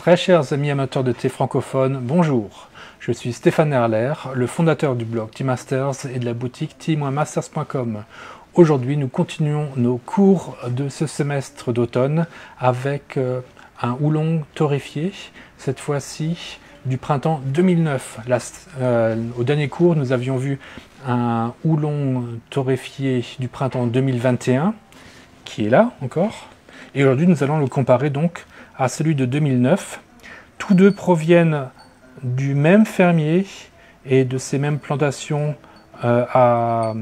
Très chers amis amateurs de thé francophone, bonjour. Je suis Stéphane Erler, le fondateur du blog Tea Masters et de la boutique tea-masters.com. Aujourd'hui, nous continuons nos cours de ce semestre d'automne avec un houlon torréfié, cette fois-ci du printemps 2009. Au dernier cours, nous avions vu un houlon torréfié du printemps 2021, qui est là encore. Et aujourd'hui, nous allons le comparer donc à celui de 2009. Tous deux proviennent du même fermier et de ces mêmes plantations à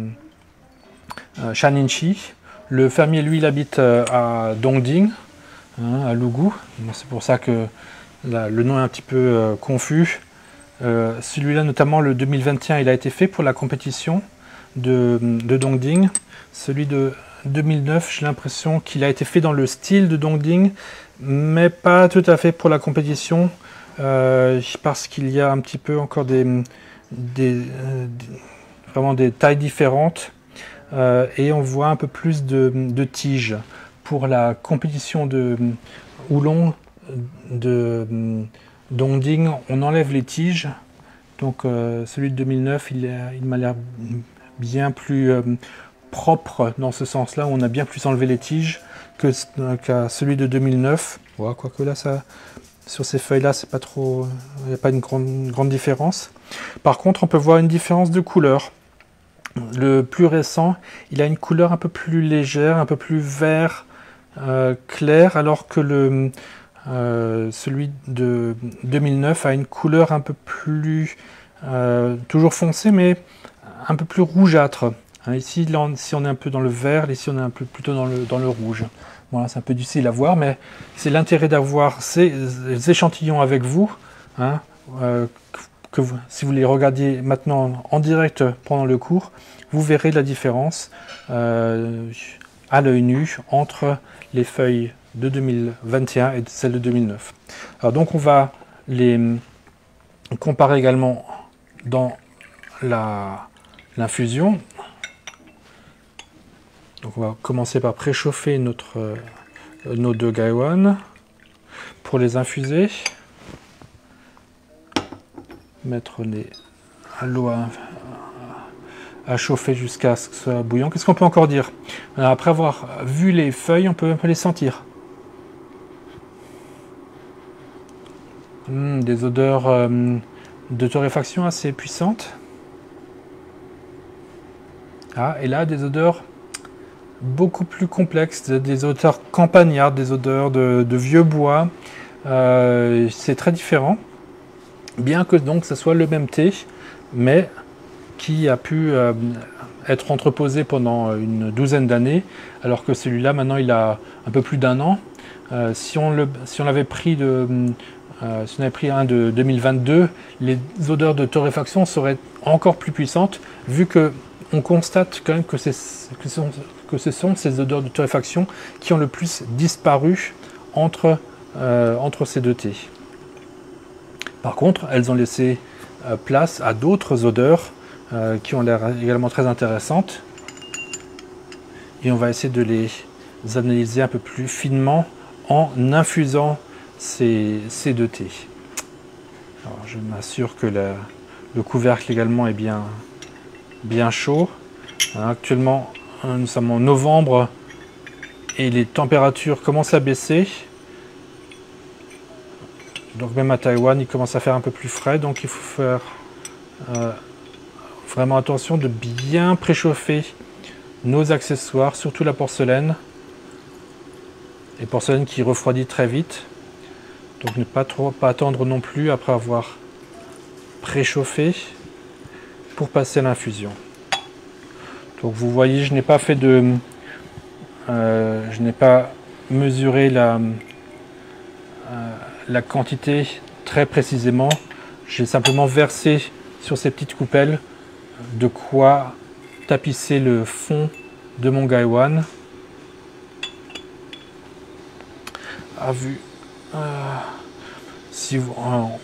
Shaninchi. Le fermier, lui, il habite à Dongding, à Lugu. C'est pour ça que le nom est un petit peu confus. Celui-là, notamment le 2021, il a été fait pour la compétition de Dongding. Celui de 2009, j'ai l'impression qu'il a été fait dans le style de Dongding, mais pas tout à fait pour la compétition, parce qu'il y a un petit peu encore vraiment des tailles différentes, et on voit un peu plus de tiges. Pour la compétition de houlon de Dongding, on enlève les tiges, donc celui de 2009, il m'a l'air bien plus propre dans ce sens-là, où on a bien plus enlevé les tiges qu'à celui de 2009. Ouais, quoique là, sur ces feuilles-là, c'est pas trop, il n'y a pas une grande différence. Par contre, on peut voir une différence de couleur. Le plus récent, il a une couleur un peu plus légère, un peu plus vert clair, alors que celui de 2009 a une couleur un peu plus, toujours foncée, mais un peu plus rougeâtre. Ici, si on est un peu dans le vert, ici on est un peu plutôt dans le rouge. Voilà, c'est un peu difficile à voir, mais c'est l'intérêt d'avoir ces échantillons avec vous, si vous les regardiez maintenant en direct pendant le cours, vous verrez la différence à l'œil nu entre les feuilles de 2021 et celles de 2009. Alors donc on va les comparer également dans l'infusion. Donc on va commencer par préchauffer nos deux gaiwan pour les infuser. Mettre l'eau à chauffer jusqu'à ce que ce soit bouillant. Qu'est-ce qu'on peut encore dire? Après avoir vu les feuilles, on peut un peu les sentir. Des odeurs de torréfaction assez puissantes. Et là, des odeurs beaucoup plus complexes, des odeurs campagnardes, des odeurs de vieux bois. C'est très différent, bien que donc ce soit le même thé, mais qui a pu être entreposé pendant une douzaine d'années, alors que celui-là maintenant il a un peu plus d'un an. Si on avait pris un de 2022, les odeurs de torréfaction seraient encore plus puissantes, vu que on constate quand même que ce sont ces odeurs de torréfaction qui ont le plus disparu entre ces deux thés. Par contre, elles ont laissé place à d'autres odeurs qui ont l'air également très intéressantes. Et on va essayer de les analyser un peu plus finement en infusant ces deux thés. Alors, je m'assure que le couvercle également est bien chaud. Actuellement, nous sommes en novembre et les températures commencent à baisser. Donc même à Taïwan, il commence à faire un peu plus frais. Donc il faut faire vraiment attention de bien préchauffer nos accessoires, surtout la porcelaine. Et porcelaine qui refroidit très vite. Donc ne pas attendre non plus après avoir préchauffé pour passer à l'infusion. Donc vous voyez, je n'ai pas mesuré la quantité très précisément. J'ai simplement versé sur ces petites coupelles de quoi tapisser le fond de mon gaiwan.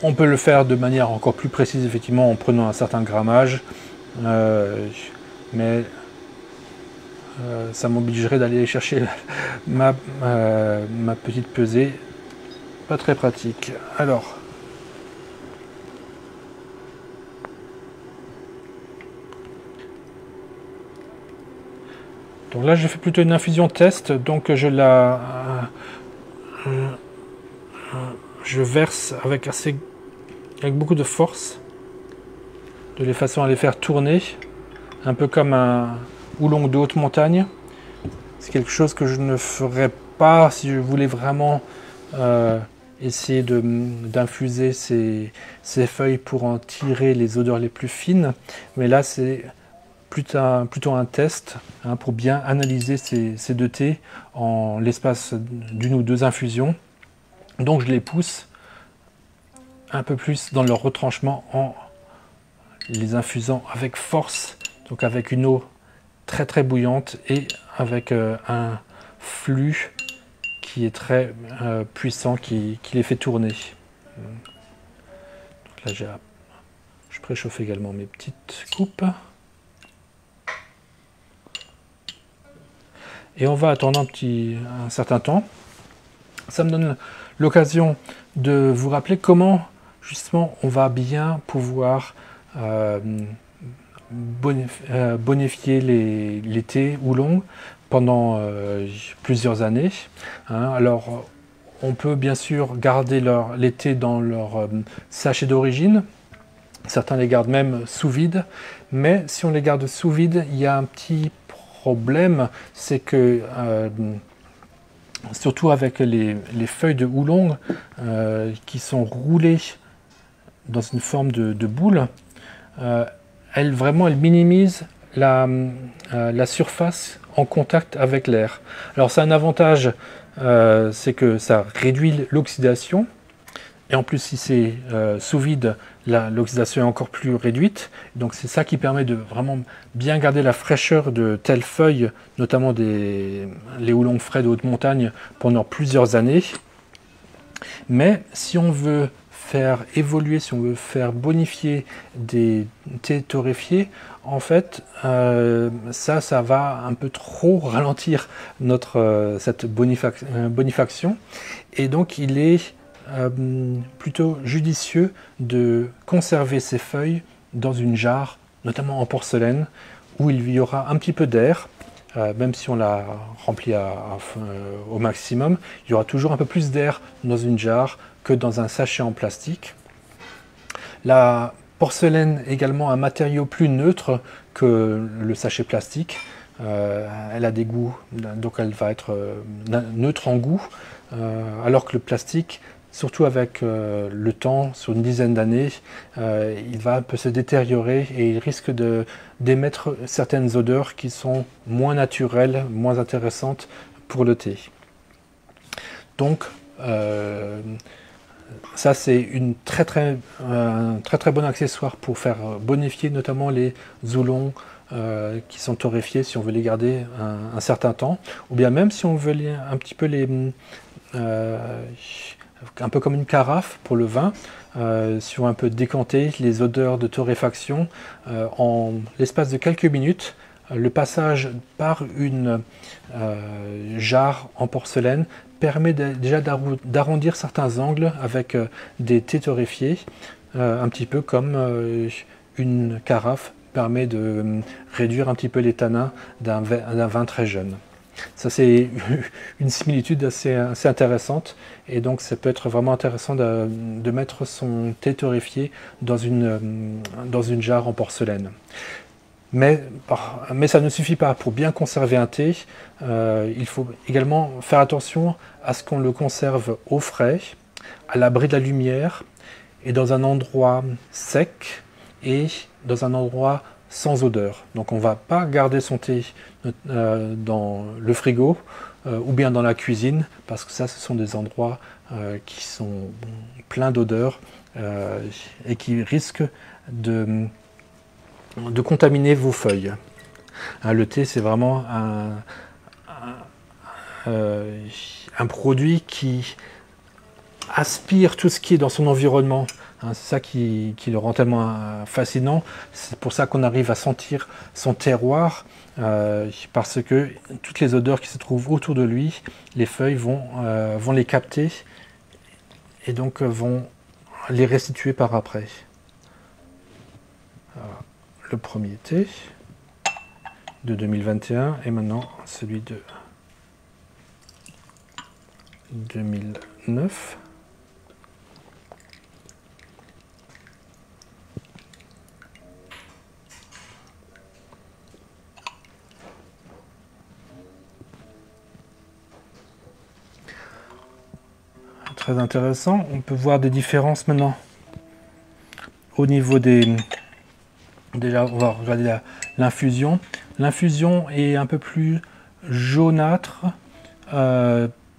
On peut le faire de manière encore plus précise, effectivement, en prenant un certain grammage, mais ça m'obligerait d'aller chercher ma petite pesée. pas très pratique. Alors, donc là, je fais plutôt une infusion test, donc je verse avec beaucoup de force, de façon à les faire tourner, un peu comme un houlong de haute montagne. C'est quelque chose que je ne ferais pas si je voulais vraiment essayer d'infuser ces feuilles pour en tirer les odeurs les plus fines. Mais là, c'est plutôt un test pour bien analyser ces deux thés en l'espace d'une ou deux infusions. Donc je les pousse un peu plus dans leur retranchement en les infusant avec force, donc avec une eau très très bouillante et avec un flux qui est très puissant, qui les fait tourner. Donc là je préchauffe également mes petites coupes. Et on va attendre un certain temps. Ça me donne l'occasion de vous rappeler comment justement on va bien pouvoir bonifier les thés oolong pendant plusieurs années. Alors on peut bien sûr garder les thés dans leur sachet d'origine. Certains les gardent même sous vide, mais si on les garde sous vide, il y a un petit problème, c'est que surtout avec les feuilles de oolong qui sont roulées dans une forme de boule, elles minimisent la surface en contact avec l'air. Alors c'est un avantage, c'est que ça réduit l'oxydation, et en plus si c'est sous vide, l'oxydation est encore plus réduite. Donc c'est ça qui permet de vraiment bien garder la fraîcheur de telles feuilles, notamment les oolong frais de haute montagne, pendant plusieurs années. Mais si on veut faire évoluer, si on veut faire bonifier des thés torréfiés, en fait, ça va un peu trop ralentir cette bonifaction. Et donc il est plutôt judicieux de conserver ces feuilles dans une jarre, notamment en porcelaine, où il y aura un petit peu d'air, même si on la remplit au maximum, il y aura toujours un peu plus d'air dans une jarre que dans un sachet en plastique. La porcelaine est également un matériau plus neutre que le sachet plastique. Elle a des goûts, donc elle va être neutre en goût, alors que le plastique, surtout avec le temps, sur une dizaine d'années, il va un peu se détériorer et il risque d'émettre certaines odeurs qui sont moins naturelles, moins intéressantes pour le thé. Donc, ça c'est un très bon accessoire pour faire bonifier notamment les oolong qui sont torréfiés si on veut les garder un certain temps, ou bien même si on veut un petit peu un peu comme une carafe pour le vin, si on veut un peu décanter les odeurs de torréfaction en l'espace de quelques minutes. Le passage par une jarre en porcelaine permet déjà d'arrondir certains angles avec des thés torréfiés, un petit peu comme une carafe permet de réduire un petit peu les tanins d'un vin très jeune. Ça c'est une similitude assez intéressante, et donc ça peut être vraiment intéressant de mettre son thé torréfié dans une jarre en porcelaine. Mais ça ne suffit pas. Pour bien conserver un thé, il faut également faire attention à ce qu'on le conserve au frais, à l'abri de la lumière, et dans un endroit sec et dans un endroit sans odeur. Donc on ne va pas garder son thé dans le frigo ou bien dans la cuisine, parce que ça, ce sont des endroits qui sont pleins d'odeurs et qui risquent de contaminer vos feuilles. Le thé, c'est vraiment un produit qui aspire tout ce qui est dans son environnement. C'est ça qui le rend tellement fascinant. C'est pour ça qu'on arrive à sentir son terroir, parce que toutes les odeurs qui se trouvent autour de lui, les feuilles vont les capter et donc vont les restituer par après. Alors, le premier thé de 2021 et maintenant celui de 2009. Très intéressant. On peut voir des différences maintenant au niveau des... Déjà, on va regarder l'infusion. L'infusion est un peu plus jaunâtre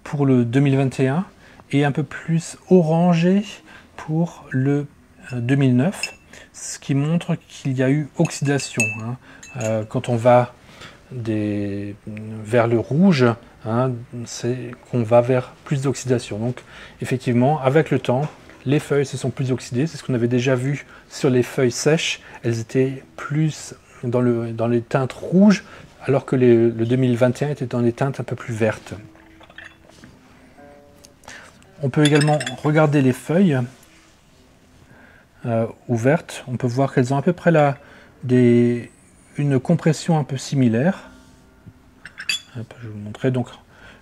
pour le 2021 et un peu plus orangé pour le 2009, ce qui montre qu'il y a eu oxydation. Quand on va vers le rouge, c'est qu'on va vers plus d'oxydation. Donc effectivement, avec le temps, les feuilles se sont plus oxydées. C'est ce qu'on avait déjà vu sur les feuilles sèches. Elles étaient plus dans les teintes rouges, alors que le 2021 était dans les teintes un peu plus vertes. On peut également regarder les feuilles ouvertes. On peut voir qu'elles ont à peu près une compression un peu similaire. Je vais vous montrer. Donc,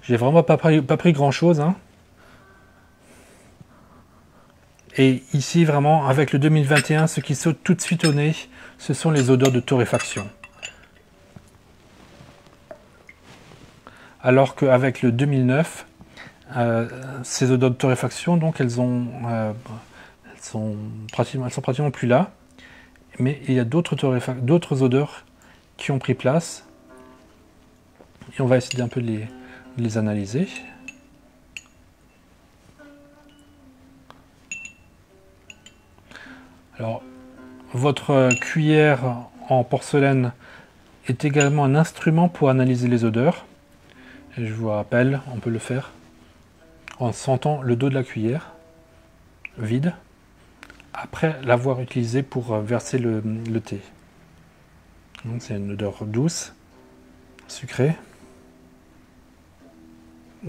j'ai vraiment pas pris grand chose. Et ici, vraiment, avec le 2021, ce qui saute tout de suite au nez, ce sont les odeurs de torréfaction. Alors qu'avec le 2009, ces odeurs de torréfaction, donc elles sont pratiquement plus là. Mais il y a d'autres odeurs qui ont pris place. Et on va essayer un peu de les analyser. Alors, votre cuillère en porcelaine est également un instrument pour analyser les odeurs. Et je vous rappelle, on peut le faire en sentant le dos de la cuillère vide, après l'avoir utilisé pour verser le thé. C'est une odeur douce, sucrée.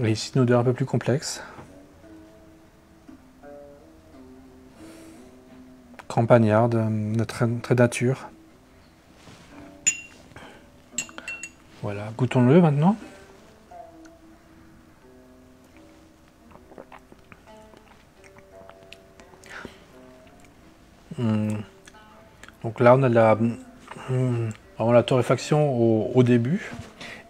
Et ici, une odeur un peu plus complexe. Campagnarde, très nature. Voilà, goûtons-le maintenant. Donc là, on a vraiment la torréfaction au début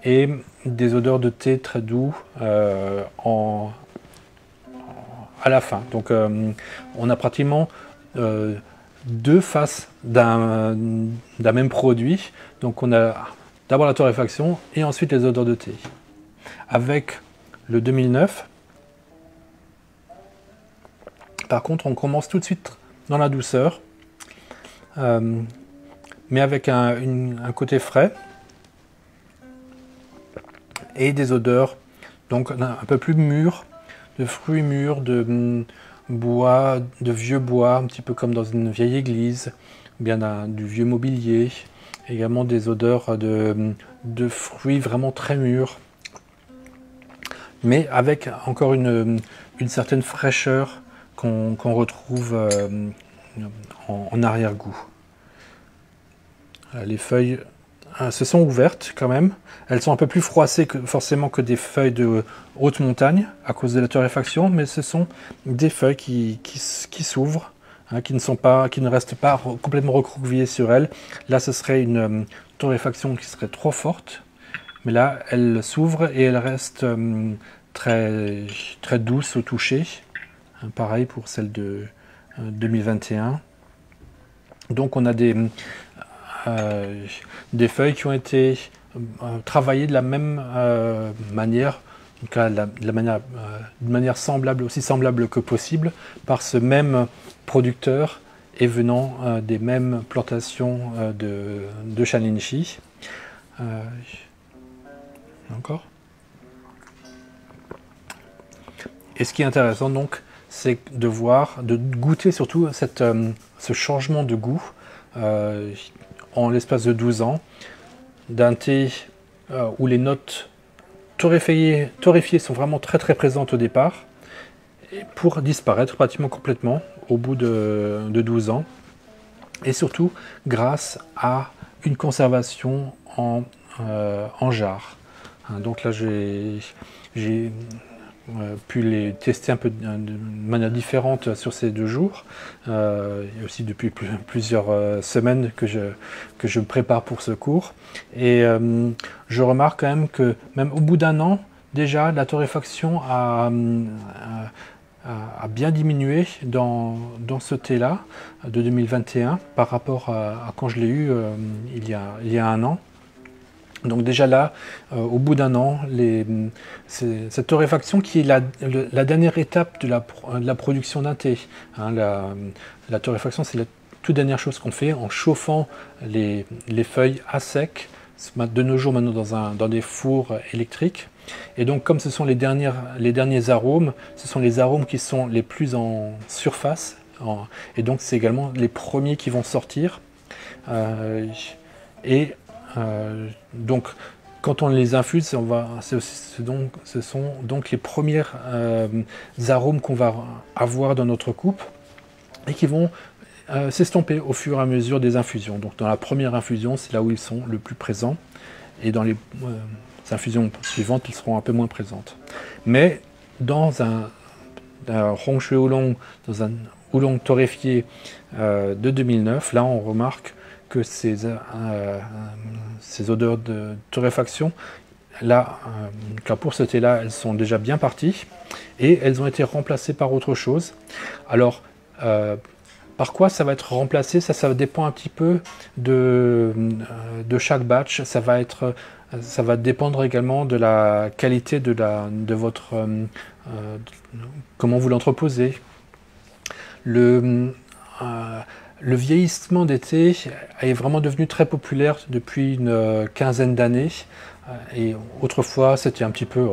et des odeurs de thé très doux à la fin. Donc on a pratiquement deux faces d'un même produit. Donc on a d'abord la torréfaction et ensuite les odeurs de thé. Avec le 2009, par contre, on commence tout de suite dans la douceur, mais avec un côté frais et des odeurs donc un peu plus mûres, de fruits mûrs, de bois, de vieux bois, un petit peu comme dans une vieille église, ou bien du vieux mobilier. Également des odeurs de fruits vraiment très mûrs, mais avec encore une certaine fraîcheur qu'on retrouve en arrière-goût. Les feuilles se sont ouvertes quand même. Elles sont un peu plus froissées forcément que des feuilles de haute montagne à cause de la torréfaction, mais ce sont des feuilles qui s'ouvrent, qui ne restent pas complètement recroquevillées sur elles. Là, ce serait une torréfaction qui serait trop forte, mais là, elle s'ouvre et elle reste très, très douce au toucher. Pareil pour celle de 2021. Donc on a des feuilles qui ont été travaillées de la même manière, en tout cas d'une manière semblable, aussi semblable que possible, par ce même producteur et venant des mêmes plantations de Shaninshi. Encore. Et ce qui est intéressant donc, c'est de goûter surtout ce changement de goût en l'espace de 12 ans, d'un thé où les notes torréfiées sont vraiment très très présentes au départ, pour disparaître pratiquement complètement au bout de 12 ans. Et surtout grâce à une conservation en jarre. Donc là, j'ai pu les tester un peu de manière différente sur ces 2 jours, et aussi depuis plusieurs semaines que je me prépare pour ce cours. Et je remarque quand même que même au bout d'1 an, déjà la torréfaction a bien diminué dans ce thé-là de 2021 par rapport à quand je l'ai eu il y a 1 an. Donc déjà là, au bout d'1 an, cette torréfaction qui est la dernière étape de la production d'un thé. Hein, la torréfaction, c'est la toute dernière chose qu'on fait en chauffant les feuilles à sec, de nos jours maintenant dans des fours électriques. Et donc comme ce sont les derniers arômes, ce sont les arômes qui sont les plus en surface, et donc c'est également les premiers qui vont sortir. Donc, quand on les infuse, ce sont donc les premiers arômes qu'on va avoir dans notre coupe et qui vont s'estomper au fur et à mesure des infusions. Donc, dans la première infusion, c'est là où ils sont le plus présents, et dans les infusions suivantes, ils seront un peu moins présentes. Mais dans un Hong Shui Oolong, dans un oolong torréfié de 2009, là, on remarque que ces odeurs de torréfaction, là, pour ce thé-là, elles sont déjà bien parties et elles ont été remplacées par autre chose. Alors, par quoi ça va être remplacé? Ça dépend un petit peu de chaque batch. Ça va dépendre également de la qualité de votre comment vous l'entreposez. Le vieillissement des thés est vraiment devenu très populaire depuis une quinzaine d'années. Et autrefois, c'était un petit peu...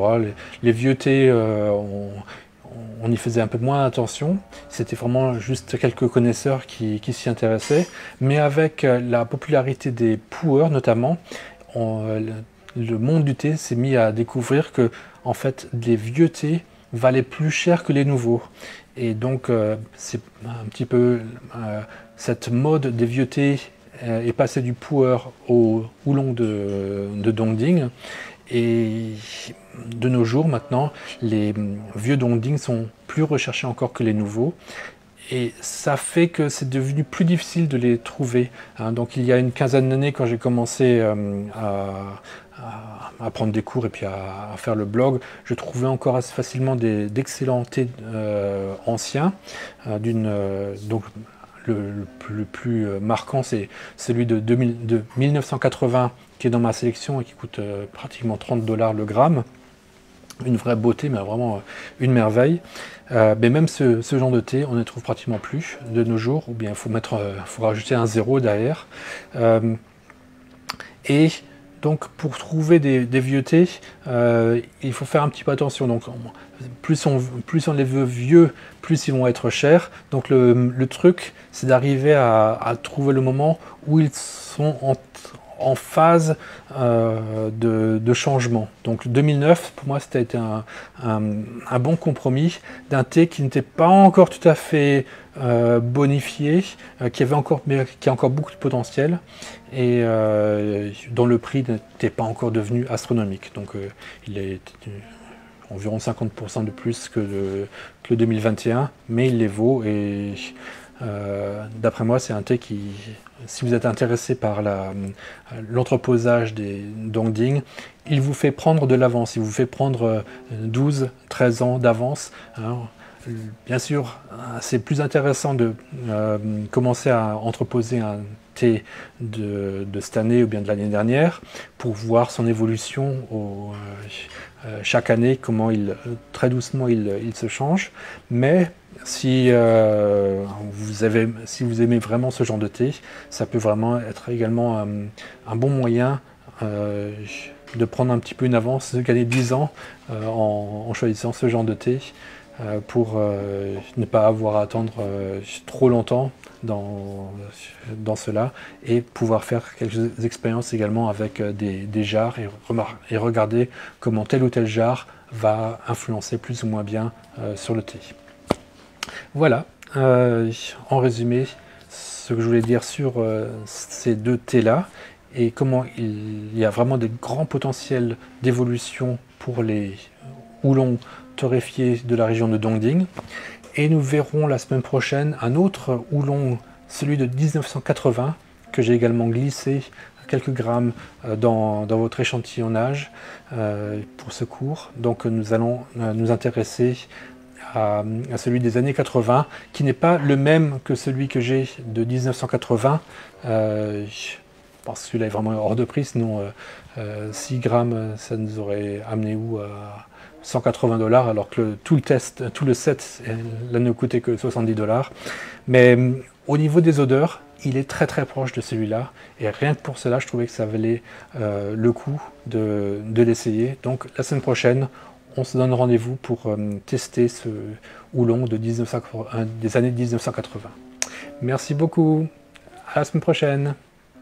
les vieux thés, on y faisait un peu moins attention. C'était vraiment juste quelques connaisseurs qui s'y intéressaient. Mais avec la popularité des poueurs notamment, le monde du thé s'est mis à découvrir que en fait, les vieux thés valaient plus cher que les nouveaux. Et donc, c'est un petit peu cette mode des vieux thés est passée du pu'er au oolong de Dongding. Et de nos jours, maintenant, les vieux Dongding sont plus recherchés encore que les nouveaux. Et ça fait que c'est devenu plus difficile de les trouver. Donc, il y a une quinzaine d'années, quand j'ai commencé à prendre des cours et puis à faire le blog, je trouvais encore assez facilement d'excellents thés anciens. Donc le plus marquant, c'est celui de 1980 qui est dans ma sélection et qui coûte pratiquement 30 $ le gramme. Une vraie beauté, mais vraiment une merveille. Mais même ce genre de thé, on ne trouve pratiquement plus de nos jours, ou bien il faut rajouter un 0 derrière. Et donc pour trouver des vieux thés, il faut faire un petit peu attention. Donc plus on les veut vieux, plus ils vont être chers. Donc le truc, c'est d'arriver à trouver le moment où ils sont en phase de changement. Donc 2009, pour moi, c'était un bon compromis d'un thé qui n'était pas encore tout à fait bonifié, qui a encore beaucoup de potentiel et dont le prix n'était pas encore devenu astronomique. Donc il est environ 50% de plus que le 2021, mais il les vaut et d'après moi, c'est un thé qui, si vous êtes intéressé par l'entreposage des Dongding, il vous fait prendre de l'avance, il vous fait prendre 12-13 ans d'avance. Bien sûr, c'est plus intéressant de commencer à entreposer un thé de cette année ou bien de l'année dernière pour voir son évolution chaque année, comment très doucement il se change. Mais si vous aimez vraiment ce genre de thé, ça peut vraiment être également un bon moyen de prendre un petit peu une avance, de gagner 10 ans en choisissant ce genre de thé pour ne pas avoir à attendre trop longtemps dans cela et pouvoir faire quelques expériences également avec des jarres et regarder comment tel ou tel jarre va influencer plus ou moins bien sur le thé. Voilà, en résumé, ce que je voulais dire sur ces deux thés-là, et comment il y a vraiment des grands potentiels d'évolution pour les houlons torréfiés de la région de Dongding. Et nous verrons la semaine prochaine un autre houlon, celui de 1980, que j'ai également glissé quelques grammes dans votre échantillonnage pour ce cours. Donc nous allons nous intéresser à celui des années 80, qui n'est pas le même que celui que j'ai de 1980, parce que celui-là est vraiment hors de prix, sinon 6 grammes, ça nous aurait amené où à 180 $, alors que tout le set, là ne coûtait que 70 $. Mais au niveau des odeurs, il est très très proche de celui-là, et rien que pour cela, je trouvais que ça valait le coup de l'essayer. Donc la semaine prochaine, on se donne rendez-vous pour tester ce houlon de des années 1980. Merci beaucoup, à la semaine prochaine.